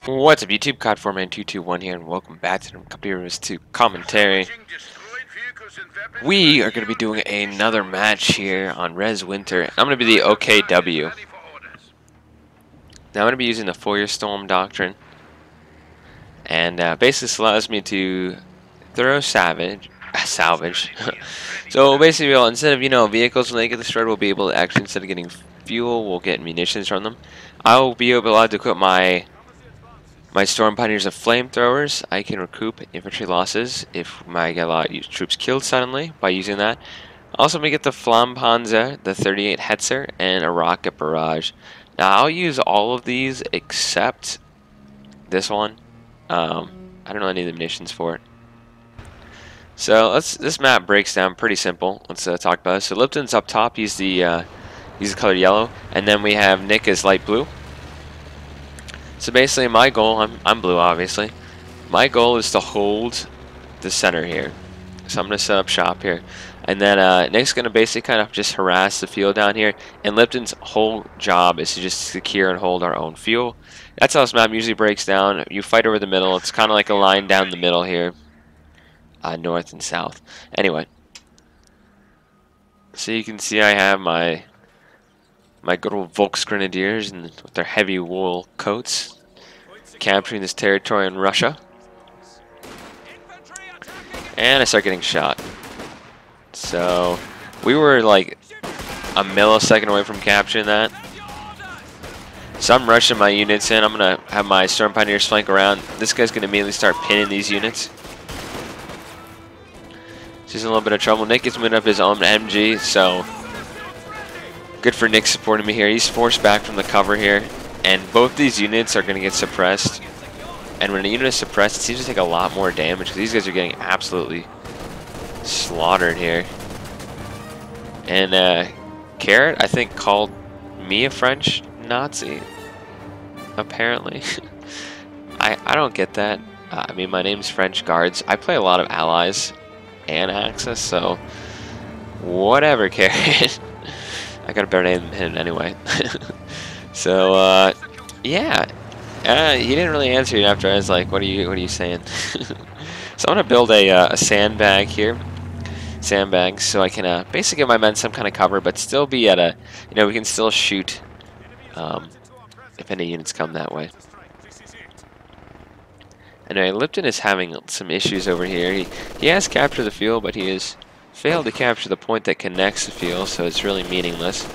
What's up, YouTube? COD4Man221 here, and welcome back to the commentary. We are going to be doing another match here on Res Winter. I'm going to be the OKW. Now I'm going to be using the Feuersturm Doctrine, and basically this allows me to throw salvage. So basically, instead of vehicles when they get destroyed, we'll be able to actually, instead of getting fuel, we'll get munitions from them. I'll be allowed to equip my Storm Pioneers of flamethrowers. I can recoup infantry losses if I get a lot of troops killed suddenly by using that. Also, we get the Flampanzer, the 38 Hetzer, and a rocket barrage. Now, I'll use all of these except this one. I don't know any of the munitions for it. So this map breaks down pretty simple. Let's talk about it. So Lipton's up top. He's the color yellow, and then we have Nick as light blue. So basically my goal, I'm blue obviously, my goal is to hold the center here. So I'm going to set up shop here. And then Nick's going to basically kind of just harass the field down here. And Lipton's whole job is to just secure and hold our own fuel. That's how this map usually breaks down. You fight over the middle. It's kind of like a line down the middle here. North and south. Anyway. So you can see I have my good old Volksgrenadiers and with their heavy wool coats, capturing this territory in Russia. And I start getting shot. So we were like a millisecond away from capturing that. So I'm rushing my units in. I'm going to have my Storm Pioneers flank around. This guy's going to immediately start pinning these units. She's in a little bit of trouble. Nick is moving up his own MG, so good for Nick supporting me here. He's forced back from the cover here, and both these units are going to get suppressed. And when a unit is suppressed, it seems to take a lot more damage because these guys are getting absolutely slaughtered here. And Carrot, I think, called me a French Nazi, apparently. I don't get that. I mean, my name's French Guards. I play a lot of Allies and Axis, so whatever, Carrot. I got a better name than him anyway. So yeah, he didn't really answer it after I was like, "What are you saying?" So I'm gonna build a sandbag here, sandbags, so I can basically give my men some kind of cover, but still be at a, we can still shoot if any units come that way. Anyway, Lipton is having some issues over here. He has captured the field, but he has failed to capture the point that connects the field, so it's really meaningless.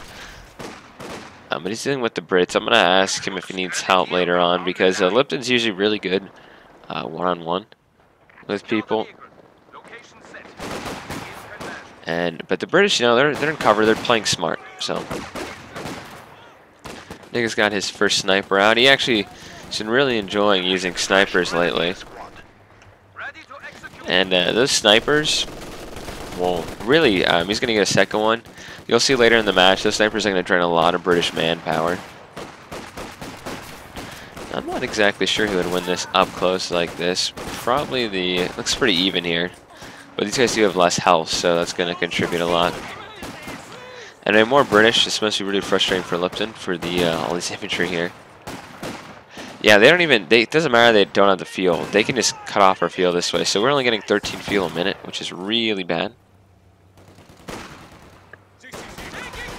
But he's dealing with the Brits. I'm going to ask him if he needs help later on, because Lipton's usually really good one-on-one with people. But the British, they're in cover. They're playing smart. So Nick has got his first sniper out. He actually has been really enjoying using snipers lately. And those snipers, well, really, he's going to get a second one. You'll see later in the match, those snipers are going to drain a lot of British manpower. I'm not exactly sure who would win this up close like this. Probably it looks pretty even here. But these guys do have less health, so that's going to contribute a lot. And more British, this must be really frustrating for Lipton, for all these infantry here. Yeah, they don't even, it doesn't matter they don't have the fuel. They can just cut off our fuel this way. So we're only getting 13 fuel a minute, which is really bad.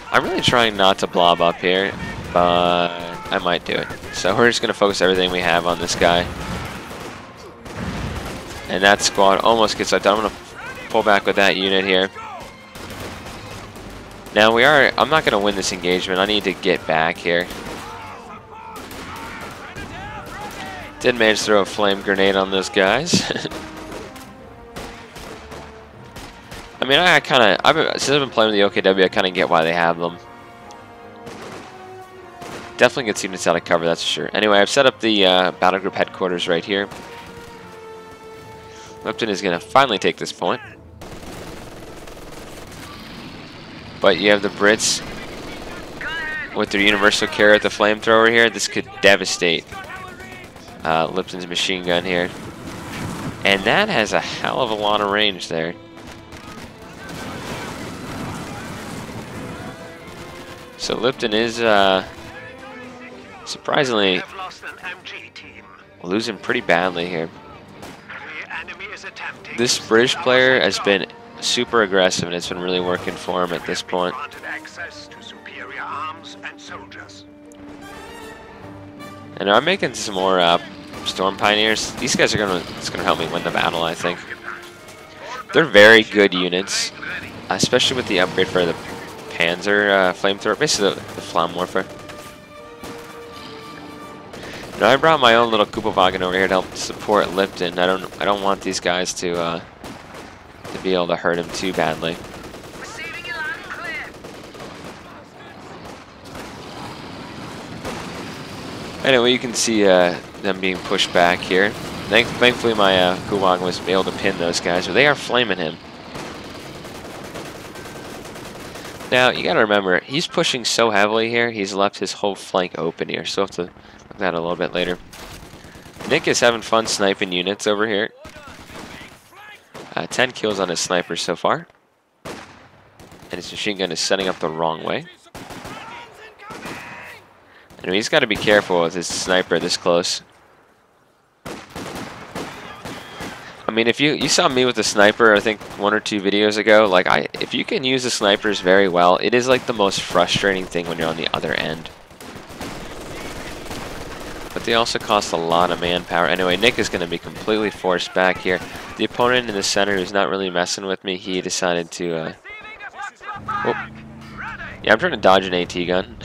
I'm really trying not to blob up here, but I might do it. So we're just going to focus everything we have on this guy. And that squad almost gets done. I'm going to pull back with that unit here. Now I'm not going to win this engagement. I need to get back here. Did manage to throw a flame grenade on those guys. I mean, since I've been playing with the OKW, I kind of get why they have them. Definitely gets units out of cover, that's for sure. Anyway, I've set up the battle group headquarters right here. Lipton is going to finally take this point. But you have the Brits with their universal carrot, the flamethrower here. This could devastate Lipton's machine gun here. And that has a hell of a lot of range there. So Lipton is Surprisingly, losing pretty badly here. This British player has been super aggressive, and it's been really working for him at this point. And I'm making some more Storm Pioneers. These guys are it's gonna help me win the battle, I think. They're very good units, especially with the upgrade for the Panzer flamethrower, basically the Flammwerfer. Now I brought my own little Kuppelwagen over here to help support Lipton. I don't want these guys to be able to hurt him too badly. Anyway, you can see them being pushed back here. Thankfully, my Kuppelwagen was able to pin those guys, but they are flaming him. Now, you gotta remember, he's pushing so heavily here, he's left his whole flank open here, so we'll have to look at that a little bit later. Nick is having fun sniping units over here. 10 kills on his sniper so far. And his machine gun is setting up the wrong way. And he's got to be careful with his sniper this close. I mean, if you saw me with a sniper, I think 1 or 2 videos ago, like if you can use the snipers very well, it is like the most frustrating thing when you're on the other end. But they also cost a lot of manpower. Anyway, Nick is going to be completely forced back here. The opponent in the center who's not really messing with me, he decided to... Oh. Yeah, I'm trying to dodge an AT gun.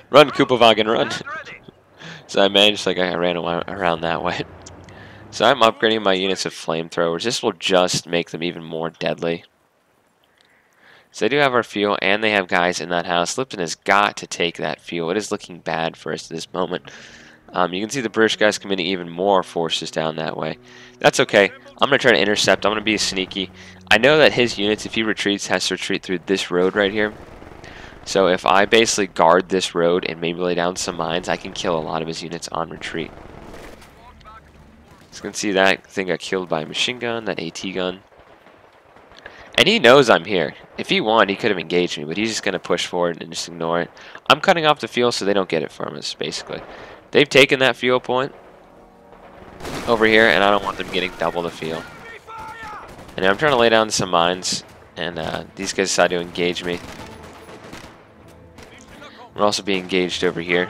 Run, Kuppelwagen, run! So I managed, like, I ran around that way. So I'm upgrading my units of flamethrowers. This will just make them even more deadly. So they do have our fuel, and they have guys in that house. Lipton has got to take that fuel. It is looking bad for us at this moment. You can see the British guys committing even more forces down that way. That's okay. I'm going to try to intercept. I'm going to be sneaky. I know that his units, if he retreats, has to retreat through this road right here. So if I basically guard this road and maybe lay down some mines, I can kill a lot of his units on retreat. So you can see that thing got killed by a machine gun, that AT gun. And he knows I'm here. If he wanted, he could have engaged me, but he's just going to push forward and just ignore it. I'm cutting off the fuel so they don't get it from us, basically. They've taken that fuel point over here, and I don't want them getting double the fuel. And I'm trying to lay down some mines, and these guys decide to engage me. We're also being engaged over here.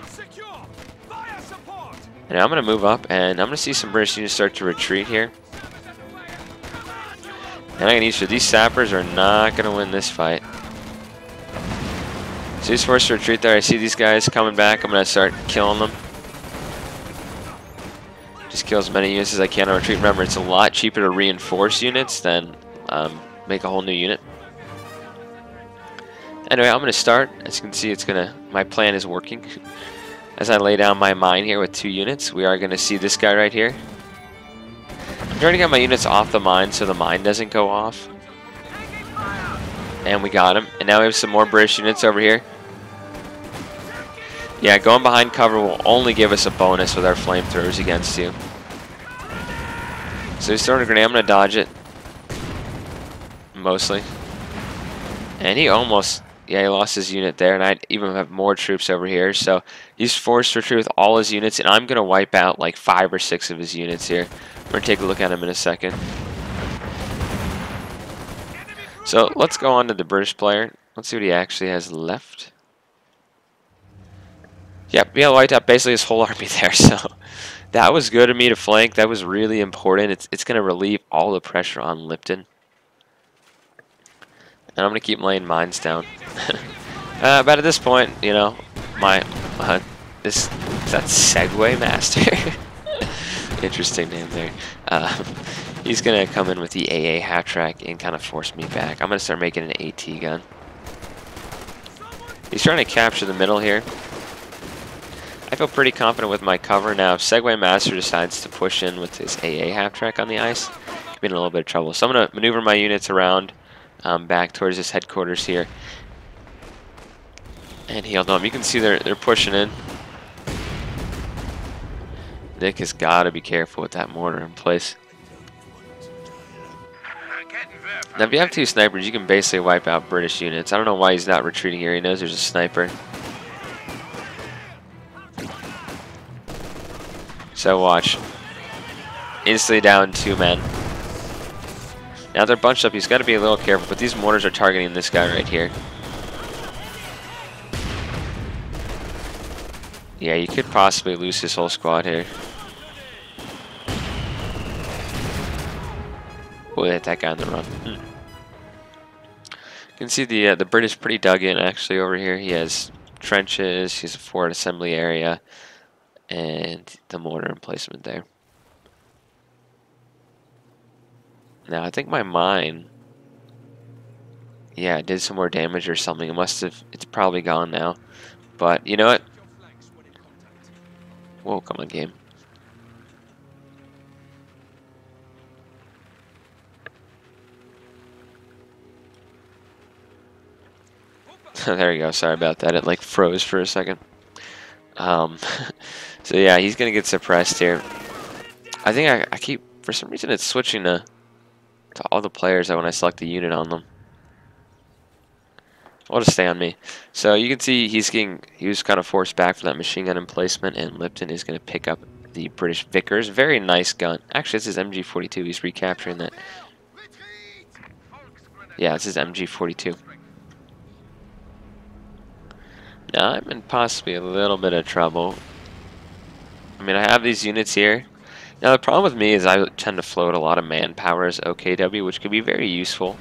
And I'm going to move up, and I'm going to see some British units start to retreat here. And I can use these sappers are not going to win this fight. So he's forced to retreat there. I see these guys coming back. I'm going to start killing them. Just kill as many units as I can on retreat. Remember, it's a lot cheaper to reinforce units than make a whole new unit. Anyway, I'm going to start. As you can see, my plan is working. As I lay down my mine here with 2 units, we are going to see this guy right here. I'm trying to get my units off the mine so the mine doesn't go off. And we got him. And now we have some more British units over here. Yeah, going behind cover will only give us a bonus with our flamethrowers against you. So he's throwing a grenade. I'm going to dodge it. Mostly. And he almost... Yeah, he lost his unit there, and I even have more troops over here. So he's forced to retreat with all his units, and I'm going to wipe out like 5 or 6 of his units here. We're going to take a look at him in a second. So let's go on to the British player. Let's see what he actually has left. Yep, yeah, wiped out basically his whole army there. So that was good of me to flank. That was really important. It's going to relieve all the pressure on Lipton. And I'm going to keep laying mines down. But at this point, you know, is that Segway Master? Interesting name there. He's going to come in with the AA half track and kind of force me back. I'm going to start making an AT gun. He's trying to capture the middle here. I feel pretty confident with my cover now. If Segway Master decides to push in with his AA half track on the ice, I'll be in a little bit of trouble. So I'm going to maneuver my units around. Back towards his headquarters here, and heal them. You can see they're pushing in. Nick has got to be careful with that mortar in place. Now, if you have 2 snipers, you can basically wipe out British units. I don't know why he's not retreating here. He knows there's a sniper. So watch. Instantly down 2 men. Now they're bunched up. He's got to be a little careful, but these mortars are targeting this guy right here. Yeah, you could possibly lose his whole squad here. We'll hit that guy on the run. You can see the British pretty dug in actually over here. He has trenches, he has a forward assembly area, and the mortar emplacement there. Now I think my mine, yeah, it did some more damage or something. It must have. It's probably gone now. But you know what? Whoa, come on, game. There we go. Sorry about that. It like froze for a second. So yeah, he's gonna get suppressed here. I think I keep, for some reason it's switching to all the players when I select the unit on them. I'll just stay on me. So you can see he was kind of forced back from that machine gun emplacement, and Lipton is going to pick up the British Vickers. Very nice gun. Actually, this is MG42. He's recapturing that. Yeah, this is MG42. Now I'm in possibly a little bit of trouble. I mean, I have these units here. Now the problem with me is I tend to float a lot of manpower as OKW, which can be very useful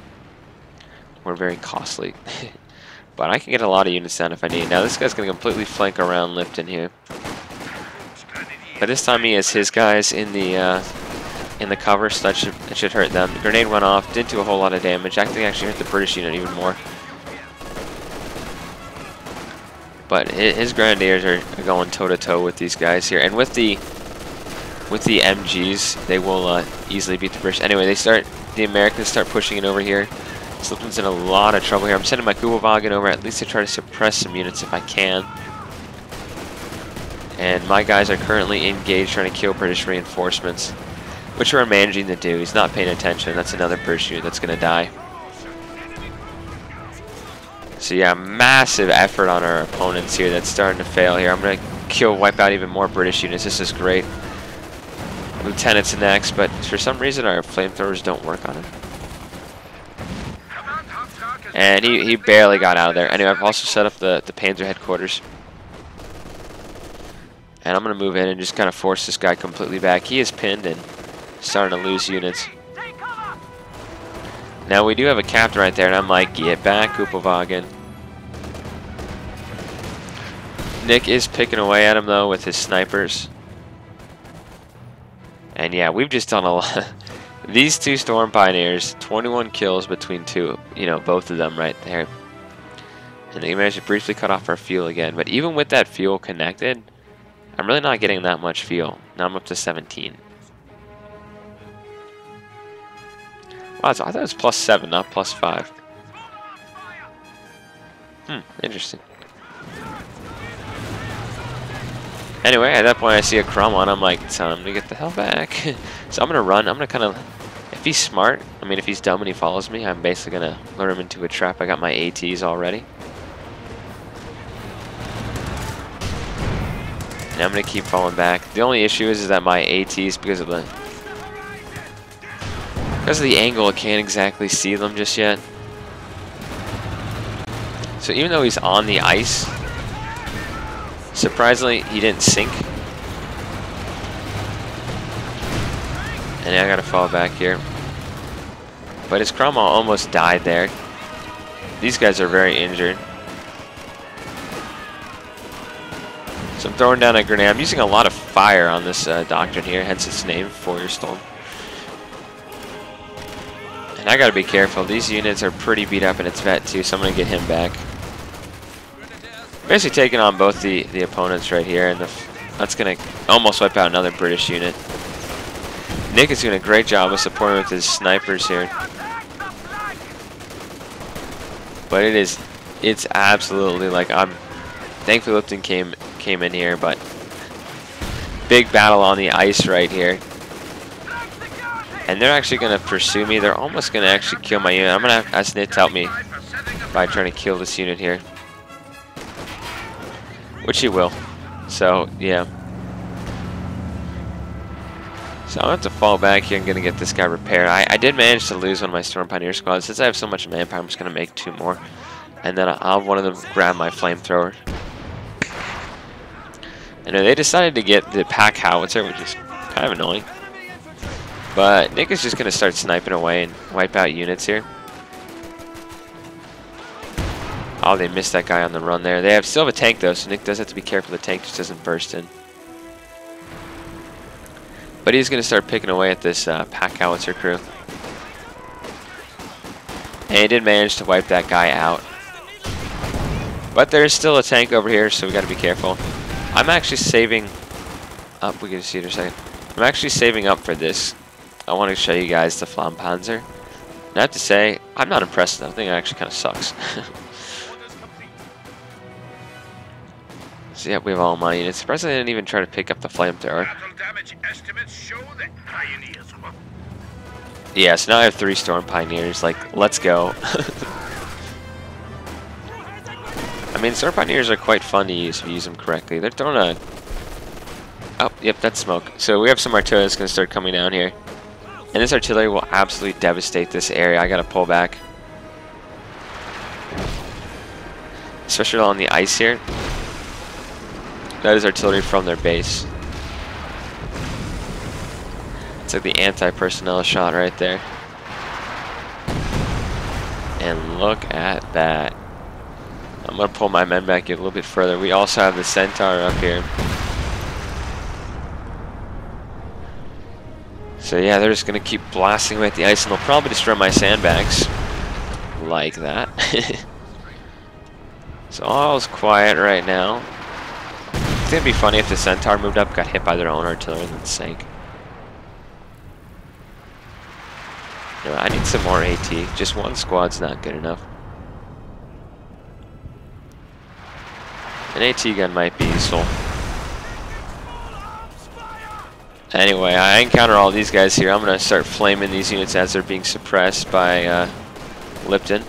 or very costly. But I can get a lot of units down if I need. Now this guy's going to completely flank around Lipton here. But this time he has his guys in the cover, so that should hurt them. The grenade went off, didn't do a whole lot of damage. I think it actually hurt the British unit even more. But his grenadiers are going toe-to-toe with these guys here. And with the MGs, they will easily beat the British. Anyway, the Americans start pushing it over here. Lipton's in a lot of trouble here. I'm sending my Kubelwagen over at least to try to suppress some units if I can. And my guys are currently engaged trying to kill British reinforcements, which we're managing to do. He's not paying attention. That's another British unit that's going to die. So yeah, massive effort on our opponents here. That's starting to fail here. I'm going to wipe out even more British units. This is great. Lieutenant's next, but for some reason our flamethrowers don't work on him. And he barely got out of there. Anyway, I've also set up the Panzer headquarters. And I'm going to move in and just kind of force this guy completely back. He is pinned and starting to lose units. Now we do have a captain right there, and I'm like, get back, Kubelwagen. Nick is picking away at him, though, with his snipers. And yeah, we've just done a lot. These two Storm Pioneers, 21 kills between two, both of them right there. And they managed to briefly cut off our fuel again. But even with that fuel connected, I'm really not getting that much fuel. Now I'm up to 17. Wow, I thought it was +7, not +5. Interesting. Anyway, at that point I see a crumb on him, I'm like, time to get the hell back. So I'm going to run. I'm going to kind of, if he's smart, I mean if he's dumb and he follows me, I'm basically going to lure him into a trap. I got my ATs already. And I'm going to keep falling back. The only issue is that my ATs, because of the angle, I can't exactly see them just yet. So even though he's on the ice, surprisingly, he didn't sink. And I gotta fall back here. But his Cromwell almost died there. These guys are very injured. So I'm throwing down a grenade. I'm using a lot of fire on this doctrine here, hence its name, Feuersturm. And I gotta be careful. These units are pretty beat up in its vet too, so I'm gonna get him back. Basically taking on both the opponents right here, and that's going to almost wipe out another British unit. Nick is doing a great job of supporting with his snipers here. But it's absolutely like, thankfully Lipton came in here, but big battle on the ice right here. And they're actually going to pursue me. They're almost going to actually kill my unit. I'm going to ask Nick to help me by trying to kill this unit here. Which he will. So, yeah. So I'm going to have to fall back here and going to get this guy repaired. I did manage to lose one of my Storm Pioneer squads. Since I have so much manpower, I'm just going to make 2 more. And then I'll have one of them grab my flamethrower. And they decided to get the pack howitzer, which is kind of annoying. But Nick is just going to start sniping away and wipe out units here. Oh, they missed that guy on the run there. They still have a tank though, so Nick does have to be careful the tank just doesn't burst in. But he's going to start picking away at this pack howitzer crew. And he did manage to wipe that guy out. But there's still a tank over here, so we got to be careful. I'm actually saving up. We can see it in a second. I'm actually saving up for this. I want to show you guys the Flampanzer. And I have to say, I'm not impressed though. I think it actually kind of sucks. So yeah, we have all my units. Surprised I didn't even try to pick up the flamethrower. Yeah, so now I have 3 Storm Pioneers. Like, let's go. I mean, Storm Pioneers are quite fun to use if you use them correctly. They're throwing a... Oh, yep, that's smoke. So we have some artillery that's going to start coming down here. And this artillery will absolutely devastate this area. I got to pull back. Especially on the ice here. That is artillery from their base. It's like the anti-personnel shot right there. And look at that. I'm going to pull my men back a little bit further. We also have the Centaur up here. So yeah, they're just going to keep blasting away at the ice, and they'll probably destroy my sandbags. Like that. So all's quiet right now. It's going to be funny if the Centaur moved up, got hit by their own artillery, and then sank. No, I need some more AT. Just one squad's not good enough. An AT gun might be useful. Anyway, I encounter all these guys here. I'm going to start flaming these units as they're being suppressed by Lipton.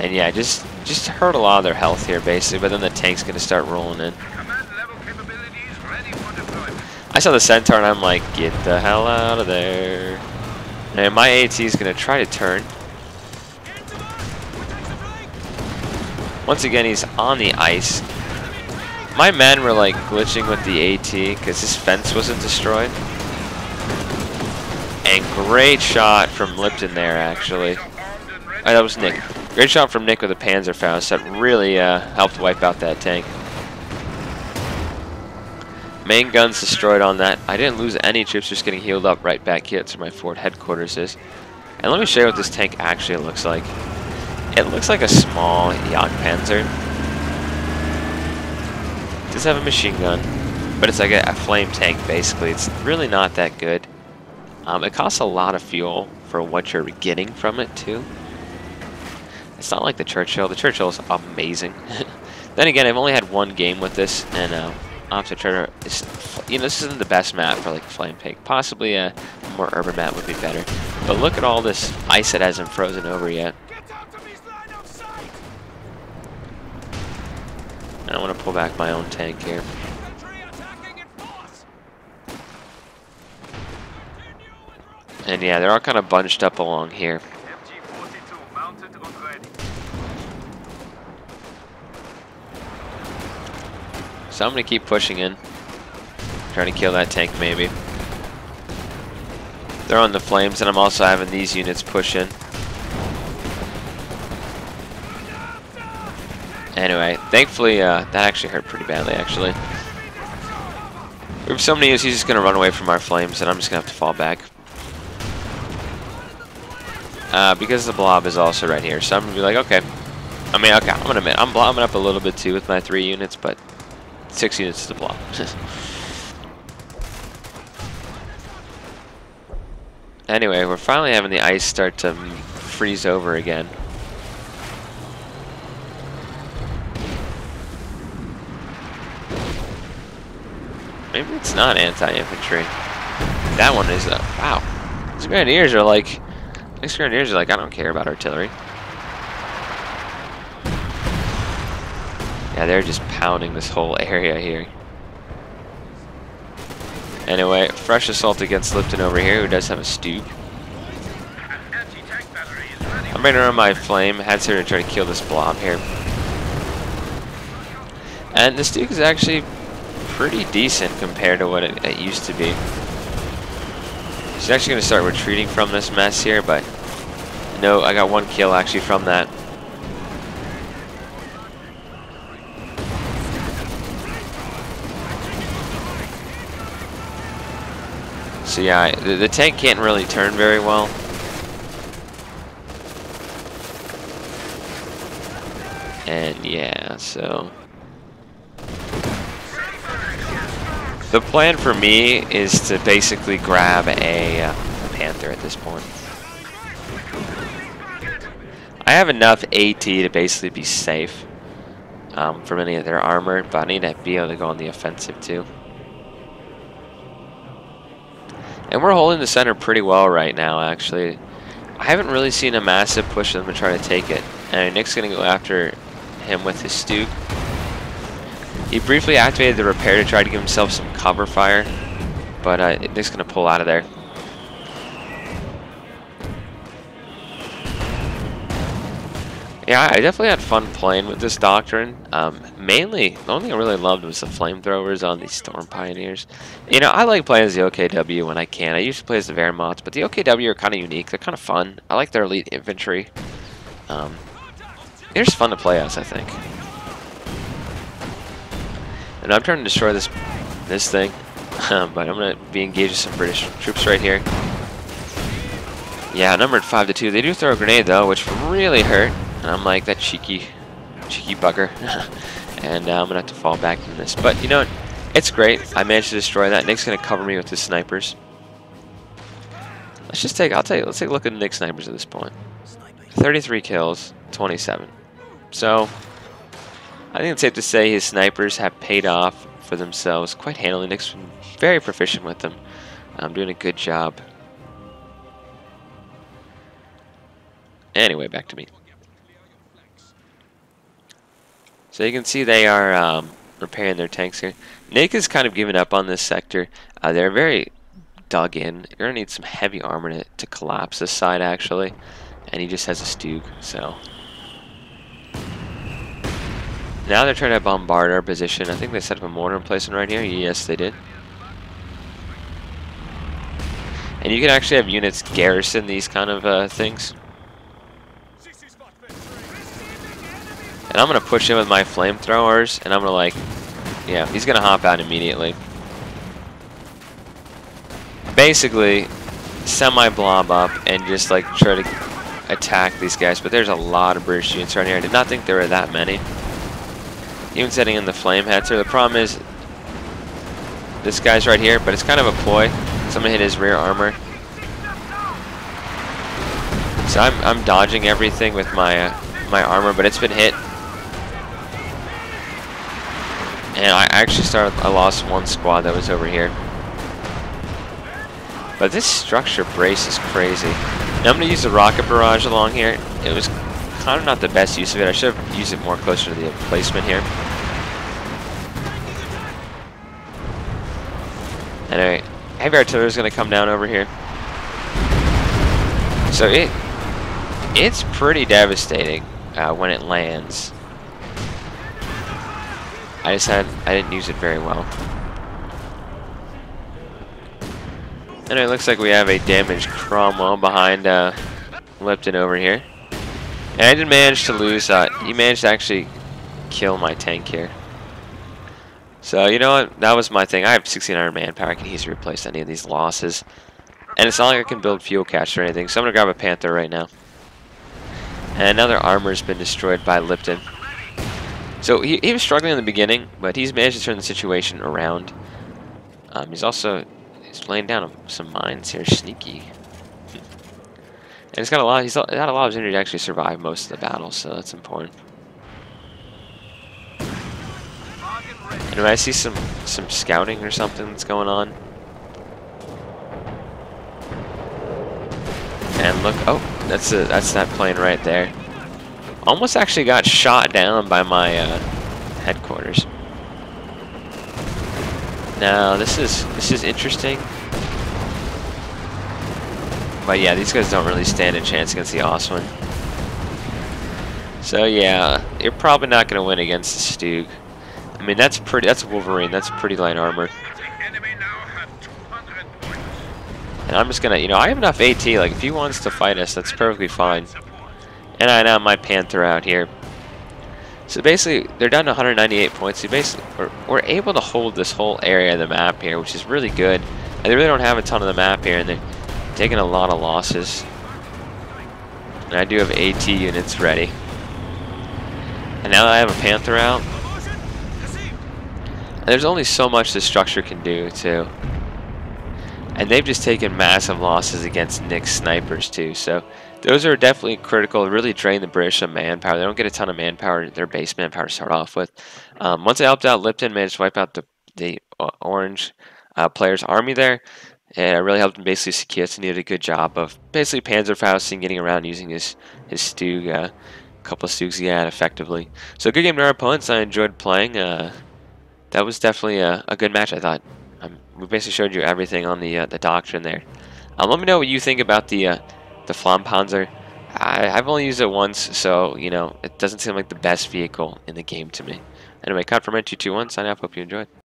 And yeah, just hurt a lot of their health here, basically, but then the tank's going to start rolling in. I saw the Centaur and I'm like, get the hell out of there. And my AT is going to try to turn. Once again, he's on the ice. My men were like glitching with the AT because his fence wasn't destroyed. And great shot from Lipton there, actually. Oh, that was Nick. Great shot from Nick with a Panzerfaust. That really helped wipe out that tank. Main guns destroyed on that. I didn't lose any troops, just getting healed up right back here. That's where my fort headquarters is. And let me show you what this tank actually looks like. It looks like a small Jagdpanzer. It does have a machine gun, but it's like a flame tank, basically. It's really not that good. It costs a lot of fuel for what you're getting from it, too. It's not like the Churchill. The Churchill is amazing. Then again, I've only had one game with this, and I'll have to try to... You know, this isn't the best map for like a flame tank. Possibly a more urban map would be better. But look at all this ice that hasn't frozen over yet. And I want to pull back my own tank here. And yeah, they're all kind of bunched up along here. So I'm going to keep pushing in. Trying to kill that tank, maybe. They're on the flames, and I'm also having these units push in. Anyway, thankfully, that actually hurt pretty badly, actually. We have so many units, he's just going to run away from our flames, and I'm just going to have to fall back. Because the blob is also right here, so I'm going to be like, okay. I mean, okay, I'm going to admit, I'm blobbing up a little bit too with my 3 units, but 6 units to blob. Anyway, we're finally having the ice start to freeze over again. Maybe it's not anti-infantry. That one is, wow. These grenadiers are like, I don't care about artillery. Yeah, they're just pounding this whole area here. Anyway, fresh assault against Lipton over here, who does have a Stug. I'm bringing around my flame heads here to try to kill this blob here. And the Stug is actually pretty decent compared to what it used to be. She's actually going to start retreating from this mess here, but no, I got one kill actually from that. So yeah, the tank can't really turn very well. And yeah, so the plan for me is to basically grab a Panther at this point. I have enough AT to basically be safe from any of their armor, but I need to be able to go on the offensive too. And we're holding the center pretty well right now, actually. I haven't really seen a massive push of them to try to take it. And Nick's going to go after him with his Stug. He briefly activated the repair to try to give himself some cover fire, but Nick's going to pull out of there. Yeah, I definitely had fun playing with this doctrine. Mainly, the only thing I really loved was the flamethrowers on these Storm Pioneers. You know, I like playing as the OKW when I can. I usually play as the Wehrmachts, but the OKW are kind of unique. They're kind of fun. I like their elite infantry. They're just fun to play as, I think. And I'm trying to destroy this thing, but I'm going to be engaged with some British troops right here. Yeah, numbered 5-2. They do throw a grenade though, which really hurt. And I'm like, that cheeky bugger. And I'm gonna have to fall back from this. But you know, it's great. I managed to destroy that. Nick's gonna cover me with his snipers. Let's take a look at Nick's snipers at this point. 33 kills, 27. So I think it's safe to say his snipers have paid off for themselves quite handily. Nick's been very proficient with them. I'm doing a good job. Anyway, back to me. So you can see they are repairing their tanks here. Nick has kind of given up on this sector. They're very dug in. You're going to need some heavy armor to collapse this side, actually. And he just has a Stug, so. Now they're trying to bombard our position. I think they set up a mortar emplacement right here. Yes, they did. And you can actually have units garrison these kind of things. And I'm going to push him with my flamethrowers, and I'm going to like, yeah, he's going to hop out immediately. Basically, semi-blob up and just like try to attack these guys. But there's a lot of British units right here. I did not think there were that many. Even setting in the flame heads here. The problem is, this guy's right here, but it's kind of a ploy. So I'm going to hit his rear armor. So I'm dodging everything with my armor, but it's been hit. And I lost one squad that was over here. But this structure brace is crazy. Now I'm going to use the rocket barrage along here. It was kind of not the best use of it. I should have used it more closer to the emplacement here. Anyway, heavy artillery is going to come down over here. So it's pretty devastating when it lands. I didn't use it very well. And it looks like we have a damaged Cromwell behind Lipton over here. And I did manage to lose, he managed to actually kill my tank here. So, you know what, that was my thing. I have 1,600 manpower, I can easily replace any of these losses. And it's not like I can build fuel cache or anything, so I'm going to grab a Panther right now. And another armor has been destroyed by Lipton. So he was struggling in the beginning, but he's managed to turn the situation around. He's laying down some mines here, sneaky. And he's got a lot of opportunity to actually survive most of the battle, so that's important. And I see some scouting or something that's going on. And look, oh, that's that plane right there. Almost actually got shot down by my headquarters. Now this is interesting. But yeah, these guys don't really stand a chance against the Osman. So yeah, you're probably not going to win against the Stug. I mean, that's Wolverine. That's pretty light armor. And I'm just going to, I have enough AT. Like, if he wants to fight us, that's perfectly fine. And I now have my Panther out here. So basically, they're down to 198 points. So basically, we're able to hold this whole area of the map here, which is really good. And they really don't have a ton of the map here, and they're taking a lot of losses. And I do have AT units ready. And now that I have a Panther out, and there's only so much this structure can do, too. And they've just taken massive losses against Nick's snipers, too. So those are definitely critical. Really drain the British of manpower. They don't get a ton of manpower, their base manpower to start off with. Once I helped out Lipton, managed to wipe out the orange player's army there. And I really helped him basically secure it. He did a good job of basically Panzerfausting, getting around using his Stug, a couple of Stugs he had effectively. So good game to our opponents. I enjoyed playing. That was definitely a good match, I thought. We basically showed you everything on the Doctrine there. Let me know what you think about the Flampanzer. I've only used it once, so, it doesn't seem like the best vehicle in the game to me. Anyway, Cut from N221, sign off. Hope you enjoyed.